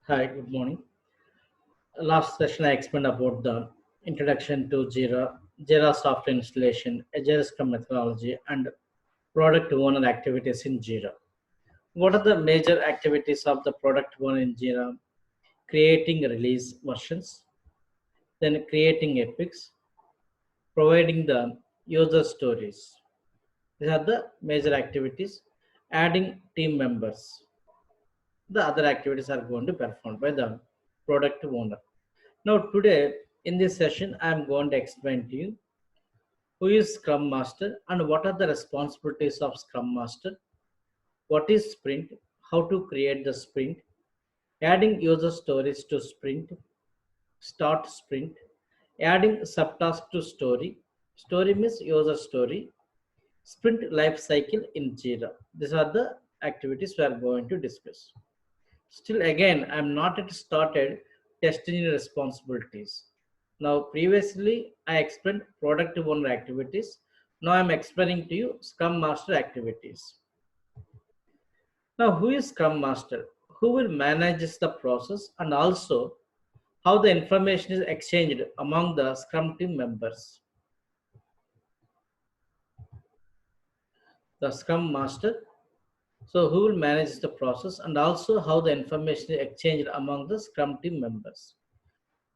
Hi, good morning. Last session I explained about the introduction to JIRA, JIRA software installation, Agile Scrum methodology, and product owner activities in JIRA. What are the major activities of the product owner in JIRA? Creating release versions, then creating epics, providing the user stories. These are the major activities. Adding team members. The other activities are going to be performed by the product owner. Now, today in this session, I am going to explain to you who is Scrum Master and what are the responsibilities of Scrum Master, what is sprint, how to create the sprint, adding user stories to sprint, start sprint, adding subtask to story. Story means user story, sprint life cycle in Jira. These are the activities we are going to discuss. Still, again, I'm not yet started testing responsibilities. Now, previously, I explained product owner activities. Now, I'm explaining to you Scrum Master activities. Now, who is Scrum Master? Who will manage the process and also how the information is exchanged among the Scrum team members? The Scrum Master. So, who will manage the process and also how the information is exchanged among the Scrum team members?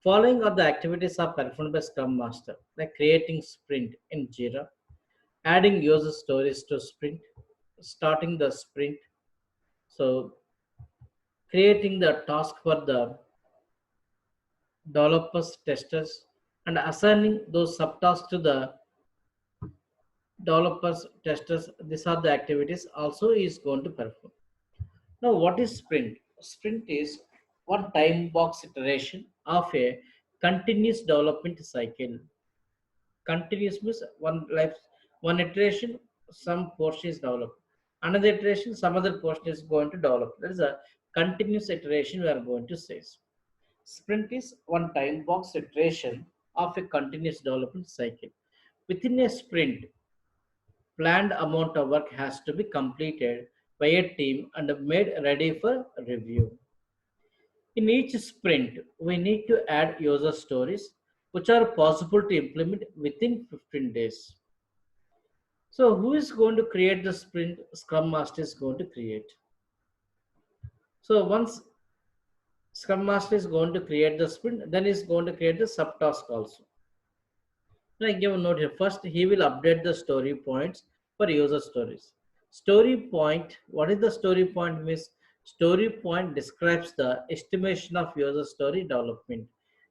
Following are the activities are performed by Scrum Master, like creating sprint in Jira, adding user stories to sprint, starting the sprint, so creating the task for the developers, testers, and assigning those subtasks to the developers, testers. These are the activities also is going to perform. Now, what is sprint? Sprint is one time box iteration of a continuous development cycle. Continuous means one iteration, some portion is developed. Another iteration, some other portion is going to develop. That is a continuous iteration we are going to say. Sprint is one time box iteration of a continuous development cycle. Within a sprint, planned amount of work has to be completed by a team and made ready for review. In each sprint, we need to add user stories which are possible to implement within 15 days. So who is going to create the sprint? Scrum Master is going to create. So once Scrum Master is going to create the sprint, then he's going to create the subtask also. Like give a note here. First, he will update the story points for user stories. Story point, what is the story point means? Story point describes the estimation of user story development.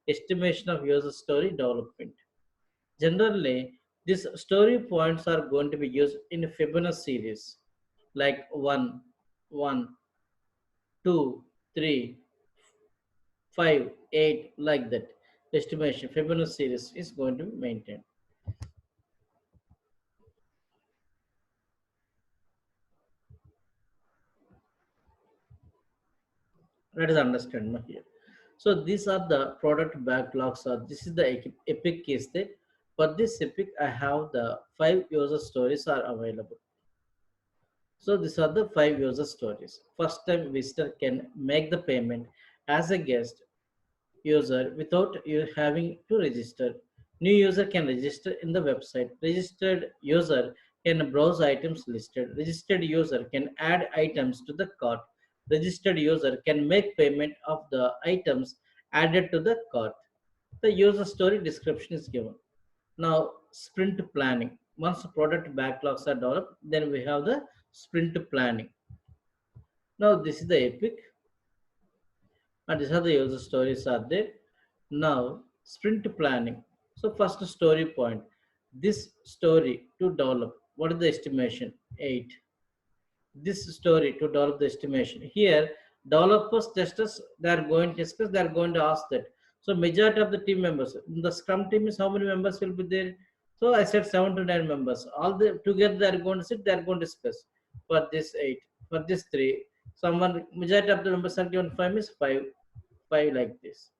Estimation of user story development. Generally, these story points are going to be used in a Fibonacci series like 1, 1, 2, 3, 5, 8, like that. Estimation Fibonacci series is going to be maintained. Let us understand here. So these are the product backlogs. This is the epic case that for this epic I have the 5 user stories are available. So these are the 5 user stories. First time visitor can make the payment as a guest user without you having to register. New user can register in the website. Registered user can browse items listed. Registered user can add items to the cart. Registered user can make payment of the items added to the cart. The user story description is given. Now, sprint planning. Once the product backlogs are developed, then we have the sprint planning. Now, this is the epic, and these are the user stories are there. Now, sprint planning. So, first story point. This story to develop. What is the estimation? 8. This story to develop the estimation. Here, developers, testers, they are going to discuss, they are going to ask that. So, majority of the team members, the Scrum team is how many members will be there? So, I said 7 to 9 members. All the together they are going to sit, they are going to discuss. For this 8, for this 3, someone, majority of the members are given 5 is 5, 5 like this.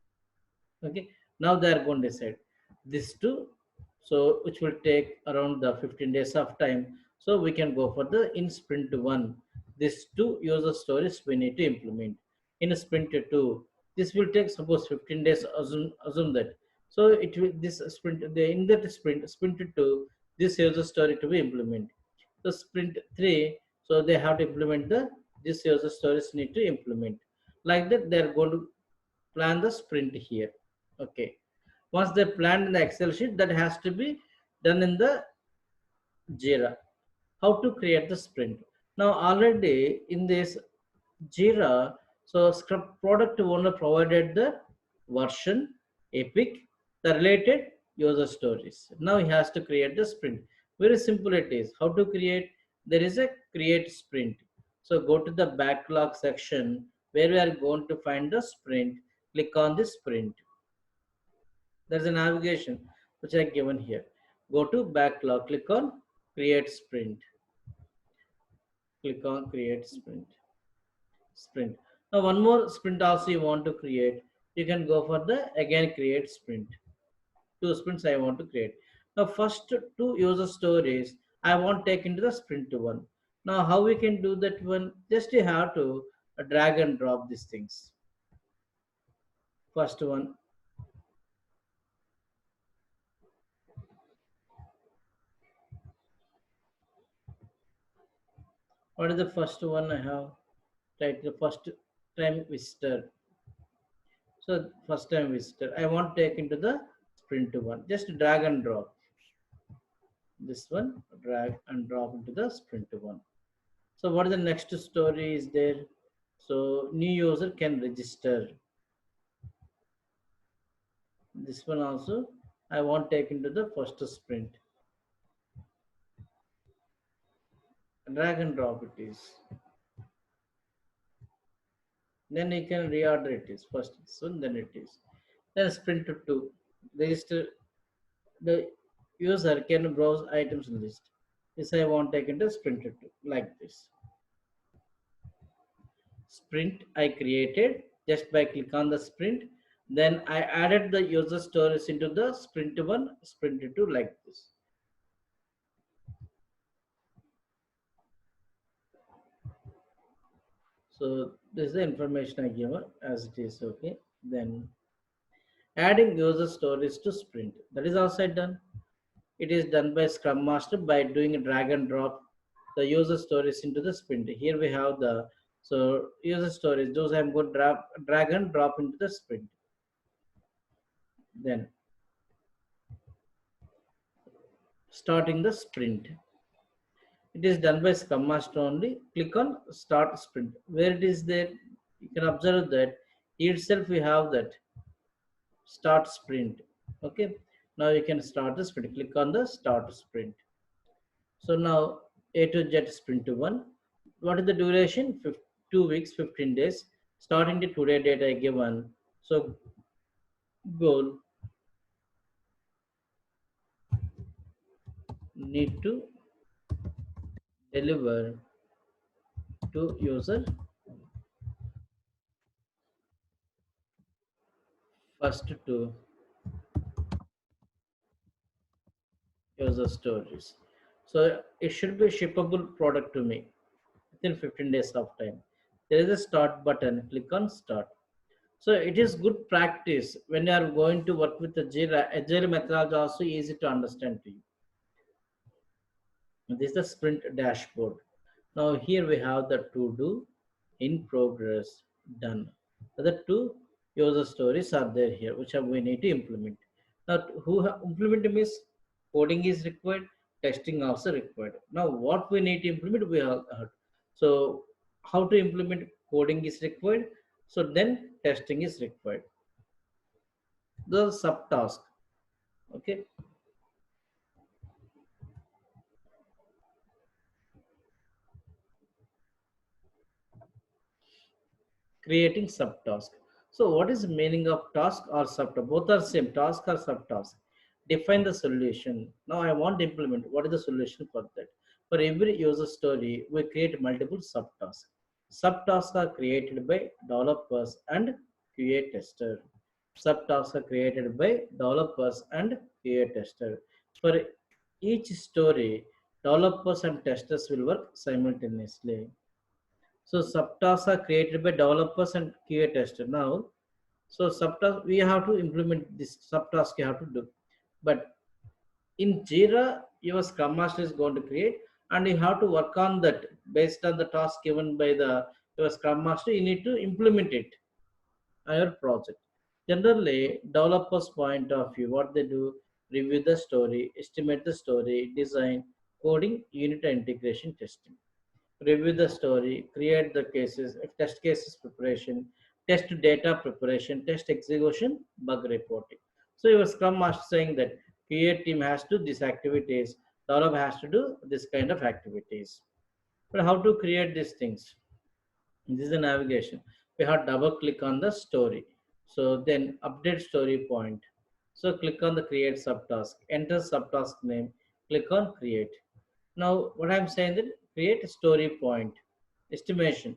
Okay, now they are going to decide this two, so which will take around the 15 days of time. So we can go for the in sprint one. These two user stories we need to implement in sprint two. This will take suppose 15 days. Assume that. So it will this sprint in that sprint 2 this user story to be implemented. The sprint 3, so they have to implement the this user stories need to implement. Like that, they are going to plan the sprint here. Okay. Once they plan in the Excel sheet, that has to be done in the JIRA. How to create the sprint? Now already in this JIRA, so Scrum product owner provided the version, epic, the related user stories. Now he has to create the sprint. Very simple it is. How to create? There is a create sprint. So go to the backlog section where we are going to find the sprint. Click on the sprint. There's a navigation which I given here. Go to backlog. Click on create sprint. Click on create sprint. Now one more sprint also you want to create, you can go for the again create sprint. Two sprints I want to create. Now first two user stories I want take into the sprint one. Now how we can do that one? Just you have to drag and drop these things. First one, what is the first one I have? Right, the first time visitor. So first time visitor I want take into the sprint one. Just drag and drop this one, drag and drop into the sprint one. So what is the next story is there? So new user can register. This one also I want take into the first sprint. Drag and drop it is. Then you can reorder it is first this one, then it is. Then sprint to two. Register the user can browse items list. This I want take into sprint to two like this. Sprint I created just by click on the sprint. Then I added the user stories into the sprint one, sprint two like this. So this is the information I give as it is. Okay. Then adding user stories to sprint. That is also done. It is done by Scrum Master by doing a drag and drop the user stories into the sprint. Here we have the so user stories. Those I'm going to drag and drop into the sprint. Then starting the sprint. It is done by Scrum Master only. Click on start sprint. Where it is there, you can observe that itself we have that start sprint. Okay. Now you can start the sprint. Click on the start sprint. So now A to Z sprint to one. What is the duration? 2 weeks, 15 days. Starting the today date I given. So goal need to deliver to user first to user stories. So it should be shippable product to me within 15 days of time. There is a start button. Click on start. So it is good practice when you are going to work with the JIRA. Agile methodology also easy to understand to you. This is the sprint dashboard. Now here we have the to do, in progress, done. The two user stories are there here, which we need to implement. Now implement means coding is required, testing also required. Now what we need to implement we have heard. So how to implement coding is required. So then testing is required. The subtask. Okay. Creating subtask. So what is the meaning of task or subtask? Both are same, task or subtask. Define the solution. Now I want to implement. What is the solution for that? For every user story, we create multiple subtasks. Subtasks are created by developers and QA tester. Subtasks are created by developers and QA tester. For each story, developers and testers will work simultaneously. So subtasks are created by developers and QA tester. Now, So subtask, we have to implement this subtask you have to do. But in JIRA, your Scrum Master is going to create, and you have to work on that based on the task given by the your Scrum Master. You need to implement it on your project. Generally, developers' point of view, what they do: review the story, estimate the story, design, coding, unit integration, testing. Review the story, create the cases, test cases preparation, test data preparation, test execution, bug reporting. So your Scrum Master saying that create team has to do these activities, develop has to do this kind of activities. But how to create these things? This is a navigation. We have double click on the story. So then update story point. So click on the create subtask, enter subtask name, click on create. Now what I'm saying that create a story point estimation,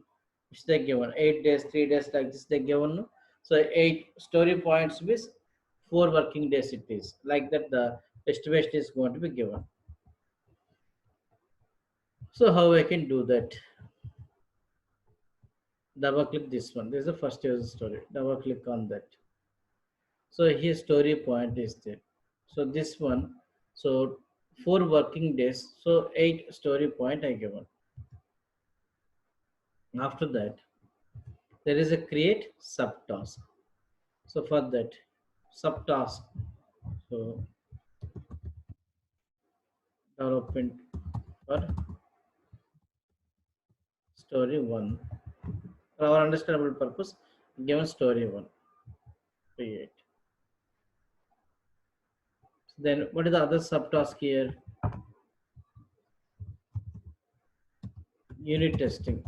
which they given 8 days, 3 days, like this they given. No? So 8 story points with 4 working days it is. Like that the estimation is going to be given. So how I can do that? Double click this one. This is the first user story. Double click on that. So here story point is there. So this one, so 4 working days, so 8 story point I given. After that, there is a create subtask. So for that subtask, so development for story one. For our understandable purpose, given story one, create. Then what is the other subtask here? Unit testing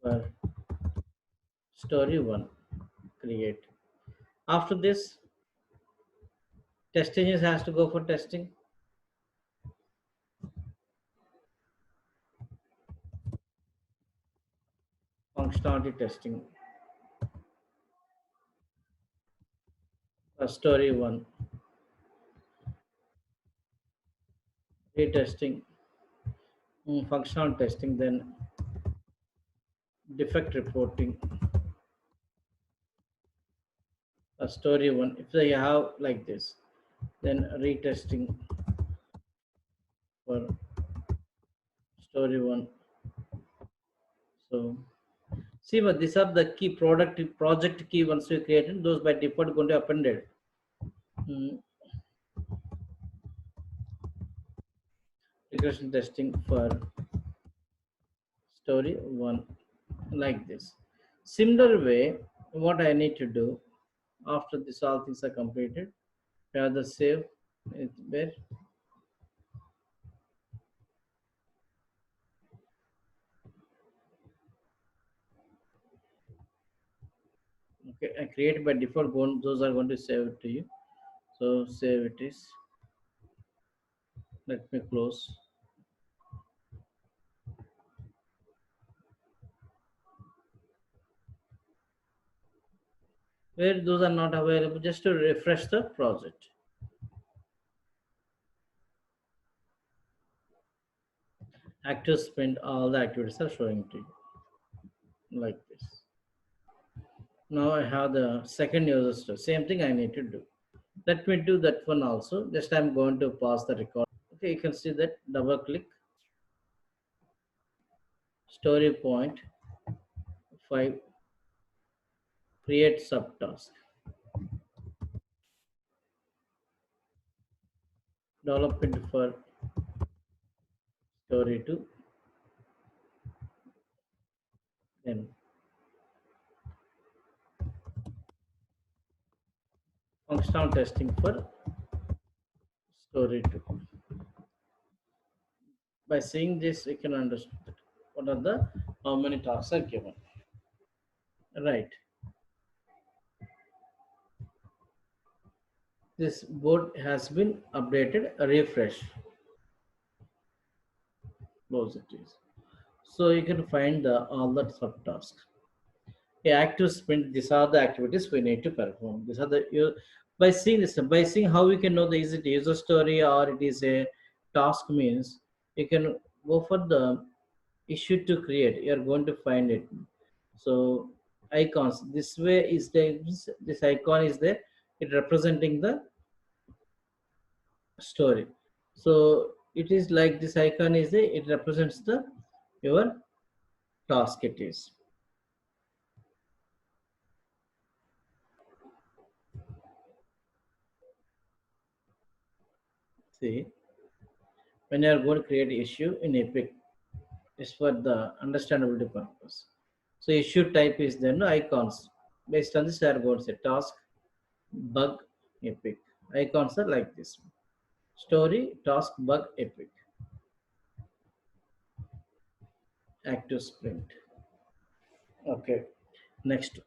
for story one, create. After this, test engineers has to go for testing, functionality testing for story one, retesting, functional testing, then defect reporting for story one. If they have like this, then retesting for story one. So see, but these are the key project key once we created. Those by default going to appended. Mm, regression testing for story one, like this. Similar way, what I need to do after this all things are completed, we have the save it where okay, I create by default those are going to save it to you. So save it is, let me close. Where those are not available, just to refresh the project. Active sprint, all the activities are showing to you like this. Now I have the second user story. Same thing I need to do. Let me do that one also. Just I'm going to pause the record. Okay, you can see that double click story point 5 create subtask development for story 2, then functional testing for story 2. By seeing this, you can understand what are the how many tasks are given. Right. This board has been updated. Refresh. Close it is. So you can find all the subtasks. A active sprint. These are the activities we need to perform. These are the by seeing this, by seeing how we can know the is it user story or it is a task means you can go for the issue to create. You are going to find it. So icons. This way is the this icon is there. It representing the story. So it is like this icon is there. It represents the your task. It is. See, when you are going to create issue in Epic, it's for the understandability purpose. So issue type is then icons. Based on this, I are going to say task, bug, Epic. Icons are like this. Story, task, bug, Epic. Active sprint. Okay. Next,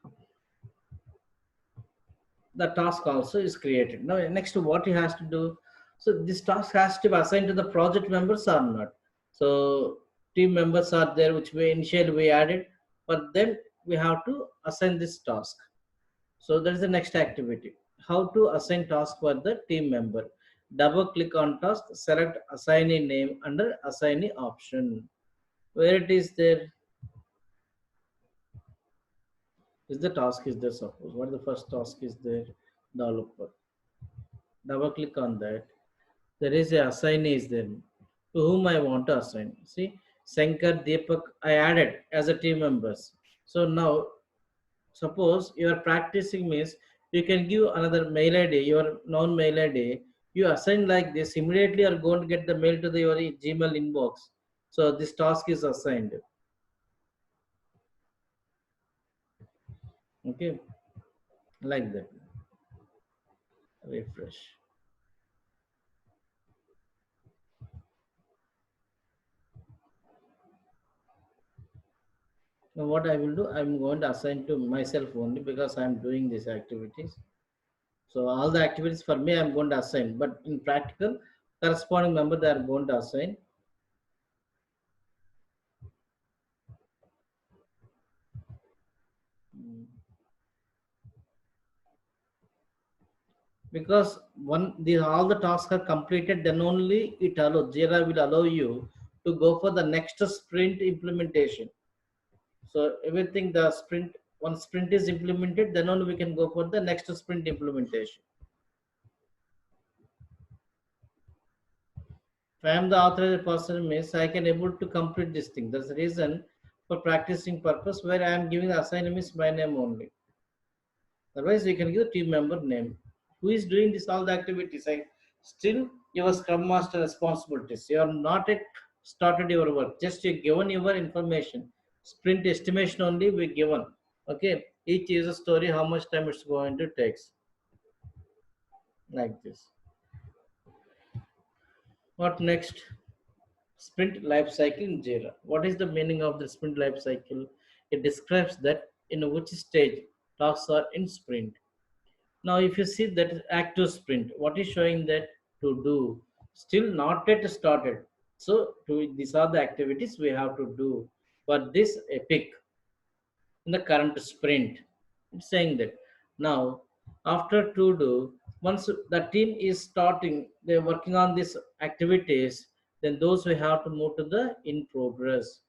the task also is created. Now, next, what he has to do. So this task has to be assigned to the project members or not. So team members are there, which we initially we added, but then we have to assign this task. So that is the next activity. How to assign task for the team member. Double click on task, select assignee name under assignee option. Where it is there is the task is there. Suppose what the first task is there, developer. Double click on that. There is a assignee is there to whom I want to assign. See, Sankar, Deepak, I added as a team members. So now suppose you are practicing means you can give another mail ID, your non mail ID. You assign like this, immediately you are going to get the mail to the, your Gmail inbox. So this task is assigned. Okay, like that. Refresh. Now what I will do, I'm going to assign to myself only because I'm doing these activities. So all the activities for me, I'm going to assign. But in practical, corresponding member they are going to assign. Mm. Because one the all the tasks are completed, then only it allow JIRA will allow you to go for the next sprint implementation. So everything the sprint one sprint is implemented, then only we can go for the next sprint implementation. If I am the authorized person means I can able to complete this thing. That's the reason for practicing purpose where I am giving the assignment is my name only. Otherwise, you can give the team member name. Who is doing this all the activities? I still your Scrum Master responsibilities. You are not yet started your work. Just you given your information. Sprint estimation only we given. Okay. Each user story, how much time it's going to takes. Like this. What next? Sprint life cycle in JIRA. What is the meaning of the sprint life cycle? It describes that in which stage tasks are in sprint. Now, if you see that active sprint, what is showing that to do still not yet started. So, these are the activities we have to do for this epic in the current sprint. It's saying that now, after to do, once the team is starting, they're working on these activities, then those we have to move to the in progress.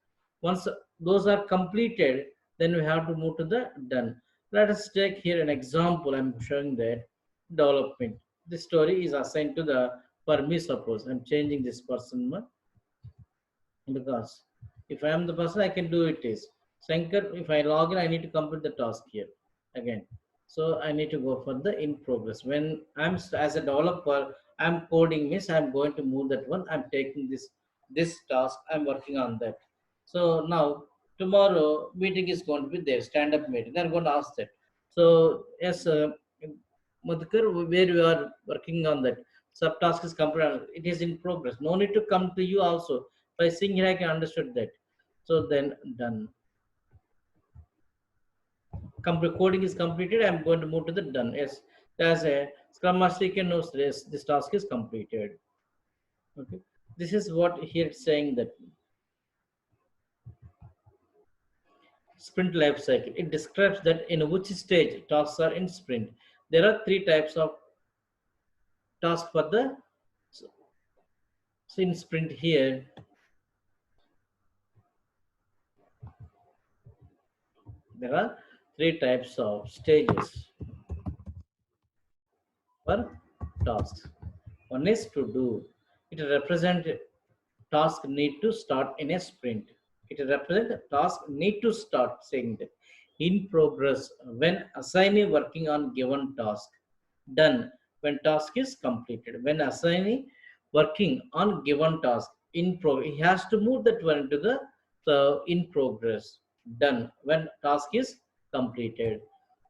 Once those are completed, then we have to move to the done. Let us take here an example. I'm showing that development. This story is assigned to the for me. Suppose I'm changing this person because if I am the person, I can do it is Shankar. If I log in, I need to complete the task here again. So I need to go for the in progress. When as a developer, I'm coding means I'm going to move that one. I'm taking this task. I'm working on that. So now tomorrow meeting is going to be there. Stand up meeting. They're going to ask that. So yes, Madhukar, where you are working on that subtask is complete. It is in progress. No need to come to you also by seeing here, I can understood that. So then done. Coding is completed. I'm going to move to the done. Yes, as a Scrum Master, you can know this task is completed. Okay, this is what here it's saying that sprint life cycle. It describes that in which stage tasks are in sprint. There are three types of tasks for the in sprint here. There are three types of stages for tasks. One is to do. It represents task need to start in a sprint. It represents task need to start saying that in progress when assignee working on given task. Done when task is completed. When assignee working on given task in he has to move that one to the in progress. Done when task is completed.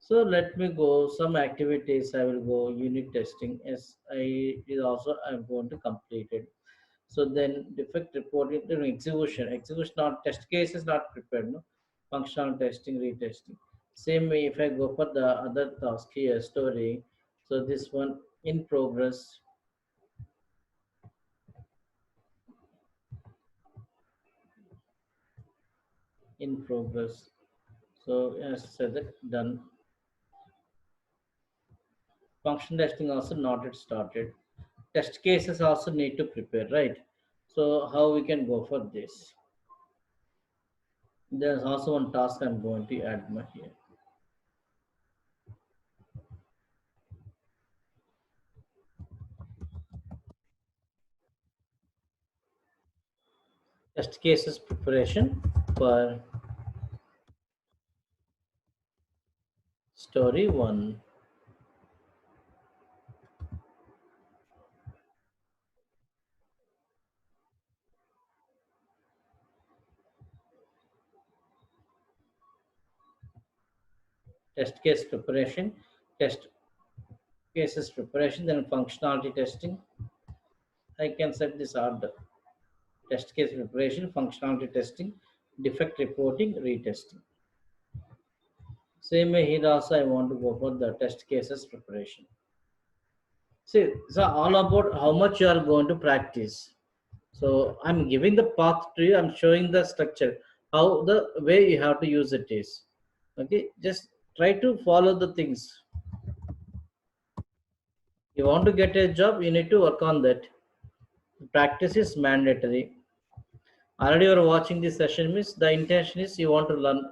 So let me go some activities. I will go unit testing as I is also I'm going to complete it. So then defect reporting, execution. Execution not test cases not prepared. No functional testing, retesting. Same way if I go for the other task here, story. So this one in progress, in progress. So as said that done. Function testing also not yet started. Test cases also need to prepare, right? So how we can go for this? There's also one task I'm going to add my here. Test cases preparation for story one. Test case preparation, test cases preparation, then functionality testing. I can set this order. Test case preparation, functionality testing, defect reporting, retesting. Same way here also I want to go for the test cases preparation. See, so all about how much you are going to practice. So I'm giving the path to you. I'm showing the structure, how the way you have to use it is. Okay, just try to follow the things. You want to get a job, you need to work on that. Practice is mandatory. Already you are watching this session means the intention is you want to learn.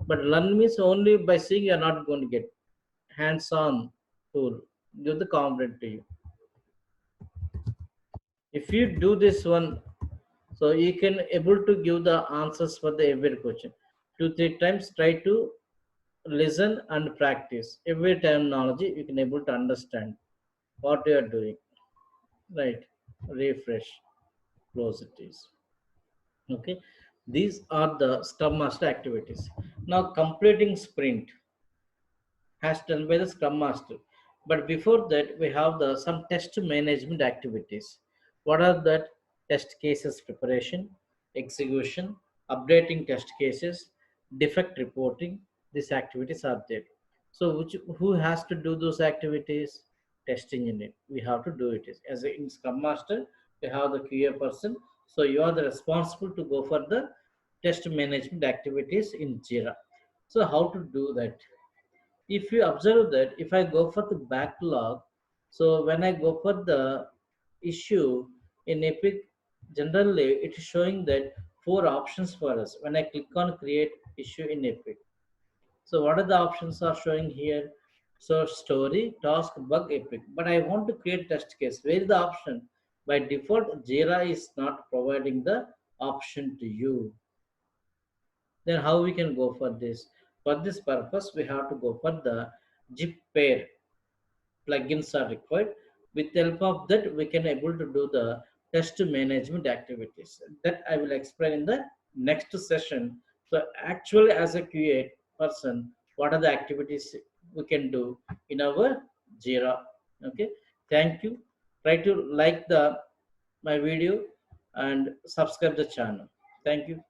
But learn means only by seeing you are not going to get hands-on tool. Give the component to you. If you do this one, so you can able to give the answers for the every question. 2 3 times try to listen and practice. Every terminology you can able to understand what you are doing. Right. Refresh. Close it is. Okay. These are the Scrum Master activities. Now completing sprint has done by the Scrum Master. But before that, we have the some test management activities. What are that? Test cases preparation, execution, updating test cases, defect reporting. These activities are there. So, who has to do those activities? Testing unit. We have to do it. As in Scrum Master, we have the QA person. So you are the responsible to go for the test management activities in JIRA. So how to do that? If you observe that if I go for the backlog, so when I go for the issue in Epic, generally it is showing that four options for us when I click on create issue in Epic. So what are the options are showing here? So story, task, bug, Epic. But I want to create test case. Where is the option? By default, Jira is not providing the option to you. Then how we can go for this? For this purpose, we have to go for the zip pair plugins are required. With the help of that, we can able to do the test management activities. That I will explain in the next session. So actually, as a QA person, what are the activities we can do in our Jira? Okay, thank you. Try to like the my video and subscribe the channel. Thank you.